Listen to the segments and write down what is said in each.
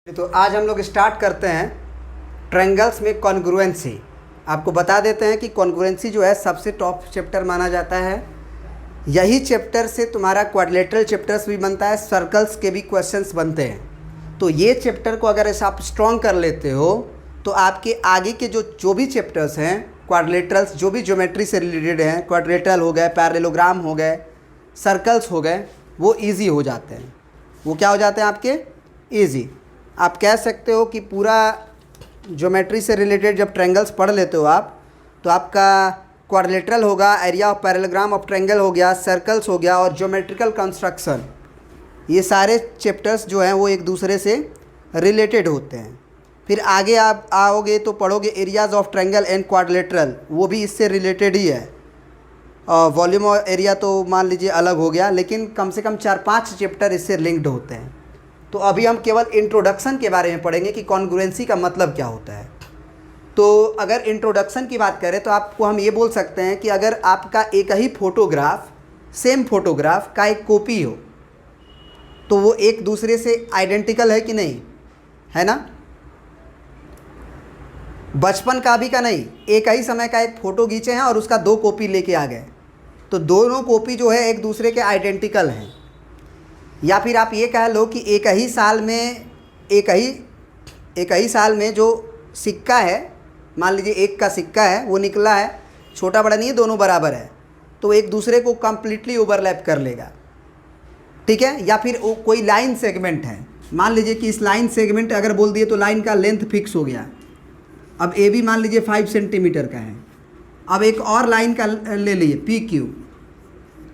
तो आज हम लोग स्टार्ट करते हैं ट्रायंगल्स में कॉन्ग्रुएंसी। आपको बता देते हैं कि कॉन्ग्रुएंसी जो है सबसे टॉप चैप्टर माना जाता है। यही चैप्टर से तुम्हारा क्वाड्रिलेटरल चैप्टर्स भी बनता है, सर्कल्स के भी क्वेश्चंस बनते हैं। तो ये चैप्टर को अगर आप स्ट्रॉन्ग कर लेते हो तो आपके आगे के जो भी चैप्टर्स हैं क्वाड्रिलेटरल्स, जो भी ज्योमेट्री से रिलेटेड हैं, क्वाड्रिलेटरल हो गए, पैरेललोग्राम हो गए, सर्कल्स हो गए, वो ईजी हो जाते हैं। वो क्या हो जाते हैं आपके? ईजी। आप कह सकते हो कि पूरा ज्योमेट्री से रिलेटेड जब ट्रायंगल्स पढ़ लेते हो आप, तो आपका क्वाड्रिलेटरल होगा, area of parallelogram of triangle हो गया, सर्कल्स हो गया और ज्योमेट्रिकल कंस्ट्रक्शन, ये सारे चैप्टर्स जो हैं वो एक दूसरे से रिलेटेड होते हैं। फिर आगे आप आओगे तो पढ़ोगे areas of triangle and quadrilateral, वो भी इससे रिलेटेड ही है। वॉल्यूम और एरिया तो मान लीजिए अलग हो गया, लेकिन कम से कम 4-5 चैप्टर इससे लिंक्ड होते हैं। तो अभी हम केवल इंट्रोडक्शन के बारे में पढ़ेंगे कि कॉन्ग्रुएंसी का मतलब क्या होता है। तो अगर इंट्रोडक्शन की बात करें तो आपको हम ये बोल सकते हैं कि अगर आपका एक ही फोटोग्राफ, सेम फोटोग्राफ का एक कॉपी हो, तो वो एक दूसरे से आइडेंटिकल है कि नहीं, है ना? बचपन का भी का नहीं, एक ही समय का एक फ़ोटो खींचे हैं और उसका 2 कॉपी लेके आ गए, तो दोनों कॉपी जो है एक दूसरे के आइडेंटिकल हैं। या फिर आप ये कह लो कि एक ही साल में जो सिक्का है, मान लीजिए एक का सिक्का है, वो निकला है, छोटा बड़ा नहीं है, दोनों बराबर है, तो एक दूसरे को कम्प्लीटली ओवरलैप कर लेगा, ठीक है। या फिर कोई लाइन सेगमेंट है, मान लीजिए कि इस लाइन सेगमेंट अगर बोल दिए तो लाइन का लेंथ फिक्स हो गया। अब ए भी मान लीजिए 5 सेंटीमीटर का है। अब एक और लाइन का ले लिए PQ,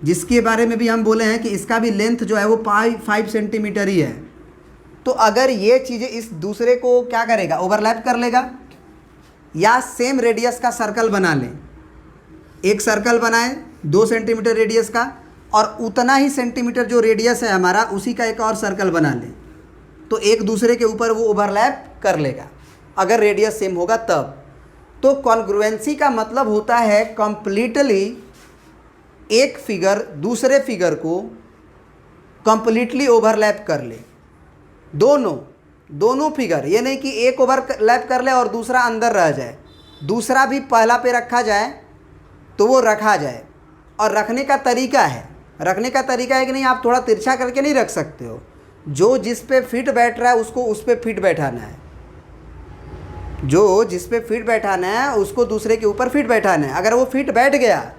जिसके बारे में भी हम बोले हैं कि इसका भी लेंथ जो है वो 5 सेंटीमीटर ही है। तो अगर ये चीज़ें इस दूसरे को क्या करेगा, ओवरलैप कर लेगा। या सेम रेडियस का सर्कल बना लें, एक सर्कल बनाएं 2 सेंटीमीटर रेडियस का, और उतना ही सेंटीमीटर जो रेडियस है हमारा, उसी का एक और सर्कल बना लें, तो एक दूसरे के ऊपर वो ओवरलैप कर लेगा अगर रेडियस सेम होगा तब। तो कॉन्ग्रुएंसी का मतलब होता है कंप्लीटली एक फिगर दूसरे फिगर को कंप्लीटली ओवरलैप कर ले। दोनों फिगर, ये नहीं कि एक ओवरलैप कर ले और दूसरा अंदर रह जाए, दूसरा भी पहला पे रखा जाए तो वो रखा जाए। और रखने का तरीका है कि नहीं, आप थोड़ा तिरछा करके नहीं रख सकते हो। जो जिस पे फिट बैठ रहा है उसको उस पे फिट बैठाना है, जो जिस पे फिट बैठाना है उसको दूसरे के ऊपर फिट बैठाना है। अगर वो फिट बैठ गया,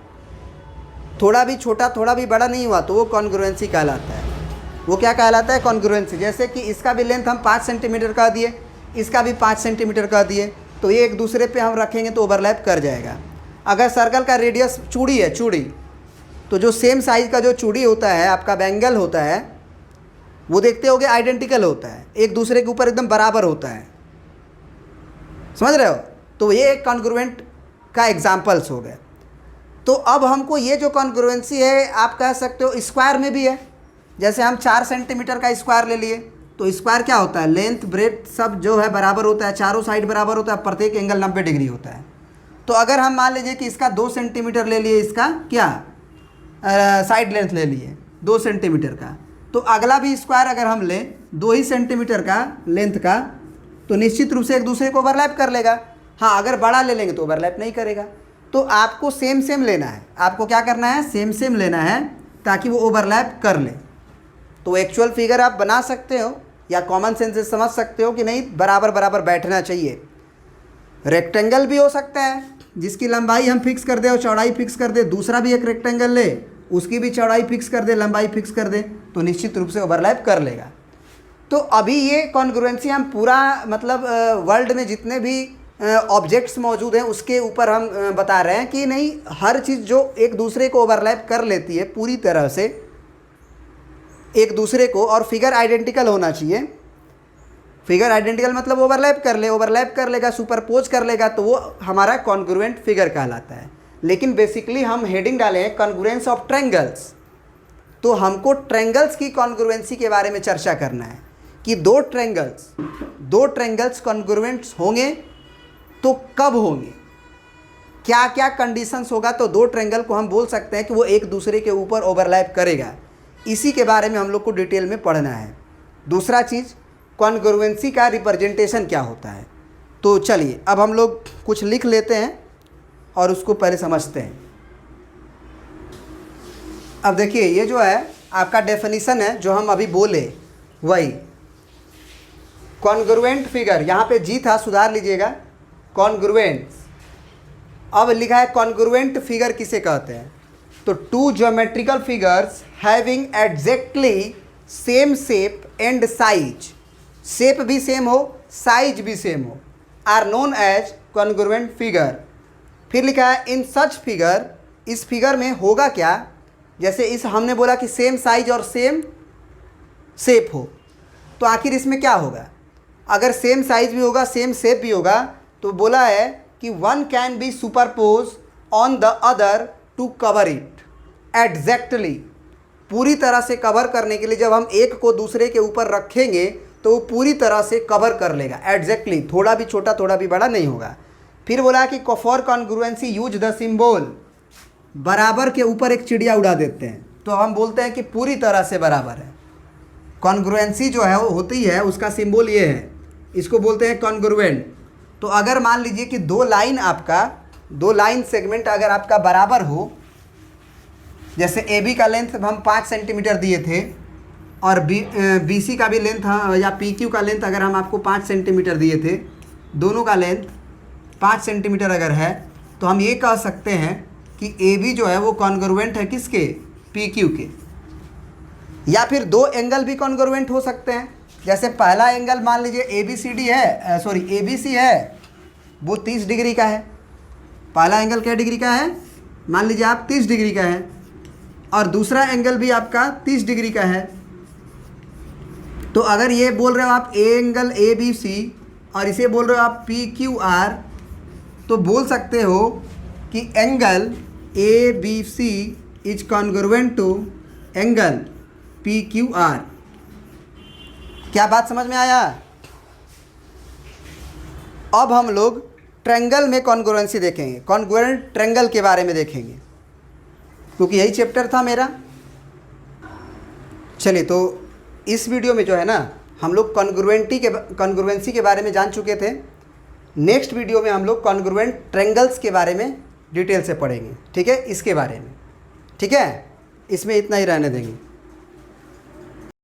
थोड़ा भी छोटा थोड़ा भी बड़ा नहीं हुआ, तो वो कॉन्ग्रुएंसी कहलाता है। वो क्या कहलाता है? कॉन्ग्रुएंसी। जैसे कि इसका भी लेंथ हम 5 सेंटीमीटर का दिए, इसका भी 5 सेंटीमीटर का दिए, तो ये एक दूसरे पे हम रखेंगे तो ओवरलैप कर जाएगा। अगर सर्कल का रेडियस चूड़ी है, तो जो सेम साइज़ का जो चूड़ी होता है, आपका बैंगल होता है, वो देखते होगे आइडेंटिकल होता है, एक दूसरे के ऊपर एकदम बराबर होता है, समझ रहे हो? तो ये एक कॉन्ग्रुएंट का एग्जाम्पल्स हो गए। तो अब हमको ये जो कॉन्ग्रुएंसी है, आप कह सकते हो स्क्वायर में भी है। जैसे हम 4 सेंटीमीटर का स्क्वायर ले लिए, तो स्क्वायर क्या होता है? लेंथ ब्रेथ सब जो है बराबर होता है, चारों साइड बराबर होता है, प्रत्येक एंगल 90 डिग्री होता है। तो अगर हम मान लीजिए कि इसका 2 सेंटीमीटर ले लिए, इसका क्या साइड लेंथ ले लिए 2 सेंटीमीटर का, तो अगला भी स्क्वायर अगर हम लें 2 ही सेंटीमीटर का लेंथ का, तो निश्चित रूप से एक दूसरे को ओवरलैप कर लेगा। हाँ, अगर बड़ा ले लेंगे तो ओवरलैप नहीं करेगा। तो आपको सेम लेना है। आपको क्या करना है? सेम लेना है, ताकि वो ओवरलैप कर ले। तो एक्चुअल फिगर आप बना सकते हो या कॉमन सेंस से समझ सकते हो कि नहीं, बराबर बैठना चाहिए। रेक्टेंगल भी हो सकता है, जिसकी लंबाई हम फिक्स कर दे और चौड़ाई फिक्स कर दे। दूसरा भी एक रेक्टेंगल ले, उसकी भी चौड़ाई फिक्स कर दे, लंबाई फिक्स कर दे, तो निश्चित रूप से ओवरलैप कर लेगा। तो अभी ये कॉन्ग्रुएंसी हम पूरा मतलब वर्ल्ड में जितने भी ऑब्जेक्ट्स मौजूद हैं उसके ऊपर हम बता रहे हैं कि नहीं, हर चीज़ जो एक दूसरे को ओवरलैप कर लेती है पूरी तरह से एक दूसरे को, और फिगर आइडेंटिकल होना चाहिए। फिगर आइडेंटिकल मतलब ओवरलैप कर लेगा, सुपरपोज कर लेगा, तो वो हमारा कॉन्ग्रुएंट फिगर कहलाता है। लेकिन बेसिकली हम हेडिंग डाले हैं कॉन्ग्रुएंस ऑफ ट्रायंगल्स। तो हमको ट्रायंगल्स की कॉन्ग्रुएंसी के बारे में चर्चा करना है कि दो ट्रायंगल्स कॉन्ग्रुएंट्स होंगे तो कब होंगे, क्या क्या कंडीशंस होगा, तो 2 ट्रायंगल को हम बोल सकते हैं कि वो एक दूसरे के ऊपर ओवरलैप करेगा। इसी के बारे में हम लोग को डिटेल में पढ़ना है। दूसरा चीज़, कॉन्ग्रुएंसी का रिप्रेजेंटेशन क्या होता है। तो चलिए अब हम लोग कुछ लिख लेते हैं और उसको पहले समझते हैं। अब देखिए ये जो है आपका डेफिनेशन है जो हम अभी बोले वही कॉन्ग्रुएंट फिगर, यहाँ पे जी था सुधार लीजिएगा, कॉन्ग्रुएंट। अब लिखा है कॉन्ग्रुएंट फिगर किसे कहते हैं। तो two geometrical figures having exactly same shape and size, shape भी सेम हो साइज भी सेम हो, are known as congruent figure. फिर लिखा है इन सच फिगर, इस फिगर में होगा क्या, जैसे इस हमने बोला कि सेम साइज और सेम शेप हो, तो आखिर इसमें क्या होगा। अगर सेम साइज भी होगा सेम शेप भी होगा तो बोला है कि one can be superpose on the other to cover it exactly. पूरी तरह से कवर करने के लिए जब हम एक को दूसरे के ऊपर रखेंगे तो वो पूरी तरह से कवर कर लेगा एग्जैक्टली, थोड़ा भी छोटा थोड़ा भी बड़ा नहीं होगा। फिर बोला कि for congruency use the symbol, बराबर के ऊपर एक चिड़िया उड़ा देते हैं तो हम बोलते हैं कि पूरी तरह से बराबर है। कॉन्ग्रुएंसी जो है वो होती है, उसका सिंबल ये है, इसको बोलते हैं कॉन्ग्रुएंट। तो अगर मान लीजिए कि दो लाइन सेगमेंट अगर आपका बराबर हो, जैसे ए बी का लेंथ हम 5 सेंटीमीटर दिए थे और बी सी का भी लेंथ या पी क्यू का लेंथ अगर हम आपको 5 सेंटीमीटर दिए थे, दोनों का लेंथ 5 सेंटीमीटर अगर है तो हम ये कह सकते हैं कि ए बी जो है वो कॉन्ग्रुएंट है किसके, पी क्यू के। या फिर दो एंगल भी कॉन्ग्रुएंट हो सकते हैं, जैसे पहला एंगल मान लीजिए ए बी सी है, वो 30 डिग्री का है। पहला एंगल क्या डिग्री का है, मान लीजिए आप 30 डिग्री का है, और दूसरा एंगल भी आपका 30 डिग्री का है। तो अगर ये बोल रहे हो आप एंगल ए बी सी और इसे बोल रहे हो आप पी क्यू आर, तो बोल सकते हो कि angle A B C is congruent to angle P Q R. क्या बात समझ में आया। अब हम लोग ट्रायंगल में कॉन्ग्रुएंसी देखेंगे, कॉन्ग्रुएंट ट्रायंगल के बारे में देखेंगे, क्योंकि यही चैप्टर था मेरा। चलिए तो इस वीडियो में जो है ना हम लोग कॉन्ग्रुएंसी के बारे में जान चुके थे। नेक्स्ट वीडियो में हम लोग कॉन्ग्रुएंट ट्रायंगल्स के बारे में डिटेल से पढ़ेंगे, ठीक है, इसके बारे में, ठीक है। इसमें इतना ही रहने देंगे।